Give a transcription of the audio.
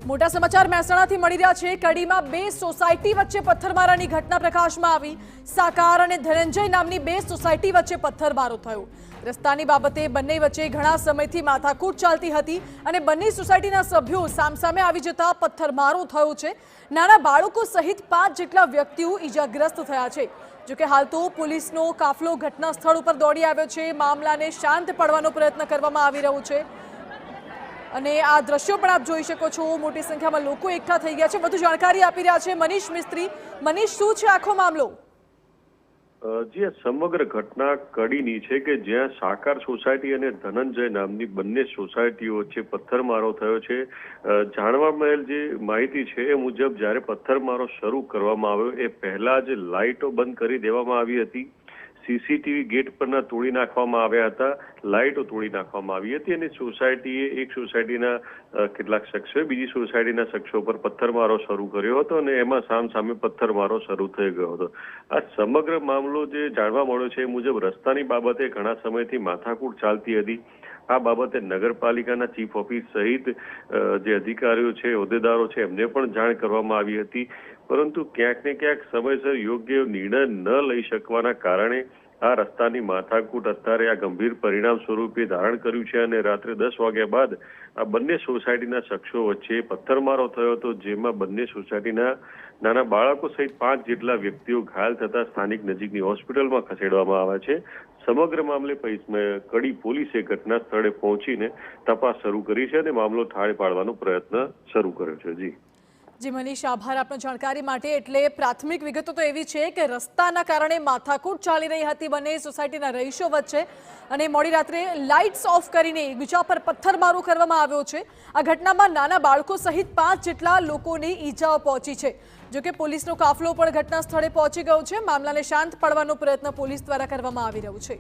મોટા સમાચાર મહેસાણાથી મળી રહ્યા છે। કડીમાં બે સોસાયટી વચ્ચે પથ્થરમારાની ઘટના પ્રકાશમાં આવી। સાકાર અને ધનંજય નામની બે સોસાયટી વચ્ચે પથ્થરમારો થયો। રસ્તાની બાબતે બંને વચ્ચે ઘણા સમયથી માથાકૂટ ચાલતી હતી અને બંને સોસાયટીના સભ્યો સામસામે આવી જતા પથ્થરમારો થયો છે। નાના બાળકો સહિત 5 જેટલા વ્યક્તિઓ ઈજાગ્રસ્ત થયા છે। જો કે હાલ તો પોલીસનો કાફલો ઘટના સ્થળ ઉપર દોડી આવ્યો છે। મામલાને શાંત પાડવાનો પ્રયત્ન કરવામાં આવી રહ્યો છે અને આ દ્રશ્યો પણ આપ જોઈ શકો છો। મોટી સંખ્યામાં લોકો એકઠા થઈ ગયા છે। વધુ જાણકારી આપી રહ્યા છે મનીષ મિસ્ત્રી। મનીષ, શું છે આખો મામલો? જી, આ સમગ્ર ઘટના કડીની છે કે જ્યાં સાકાર સોસાયટી અને ધનંજય નામની બંને સોસાયટીઓ વચ્ચે પથ્થરમારો થયો છે। જાણવા મળેલ જે માહિતી છે એ મુજબ જ્યારે પથ્થરમારો શરૂ કરવામાં આવ્યો એ પહેલા જ લાઇટો બંધ કરી દેવામાં આવી હતી। સીસીટીવી ગેટ પરના તોડી નાખવામાં આવ્યા હતા, લાઇટો તોડી નાખવામાં આવી હતી અને સોસાયટીએ એક સોસાયટીના કેટલાક શખ્સોએ બીજી સોસાયટીના શખ્સો પર પથ્થરમારો શરૂ કર્યો હતો અને એમાં સામસામે પથ્થરમારો શરૂ થઈ ગયો હતો। આ સમગ્ર મામલો જે જાણવા મળ્યો છે એ મુજબ રસ્તાની બાબતે ઘણા સમયથી માથાકૂટ ચાલતી હતી। આ બાબતે નગરપાલિકાના ચીફ ઓફિસ સહિત જે અધિકારીઓ છે, હોદ્દેદારો છે, એમને પણ જાણ કરવામાં આવી હતી, પરંતુ ક્યાંક ને ક્યાંક સમયસર યોગ્ય નિર્ણય ન લઈ શકવાના કારણે આ રસ્તાની માથાકૂટ અત્યારે આ ગંભીર પરિણામ સ્વરૂપે ધારણ કર્યું છે અને રાત્રે 10 વાગ્યા બાદ આ બંને સોસાયટીના શખ્સો વચ્ચે પથ્થરમારો થયો હતો, જેમાં બંને સોસાયટીના નાના બાળકો સહિત 5 જેટલા વ્યક્તિઓ ઘાયલ થતા સ્થાનિક નજીકની હોસ્પિટલમાં ખસેડવામાં આવ્યા છે। સમગ્ર મામલે કડી પોલીસે ઘટના સ્થળે પહોંચીને તપાસ શરૂ કરી છે અને મામલો ઠાર પાડવાનો પ્રયત્ન શરૂ કર્યો છે। જી મનીષ, આભાર આપનો જાણકારી માટે। એટલે પ્રાથમિક વિગતો તો એવી છે કે રસ્તાના કારણે માથાકૂટ ચાલી રહી હતી બંને સોસાયટીના રહીશો વચ્ચે અને મોડી રાત્રે લાઇટ્સ ઓફ કરીને એકબીજા પર પથ્થરમારો કરવામાં આવ્યો છે। આ ઘટનામાં નાના બાળકો સહિત 5 જેટલા લોકોને ઈજાઓ પહોંચી છે। જો કે પોલીસનો કાફલો પણ ઘટના સ્થળે પહોંચી ગયો છે। મામલાને શાંત પાડવાનો પ્રયત્ન પોલીસ દ્વારા કરવામાં આવી રહ્યો છે।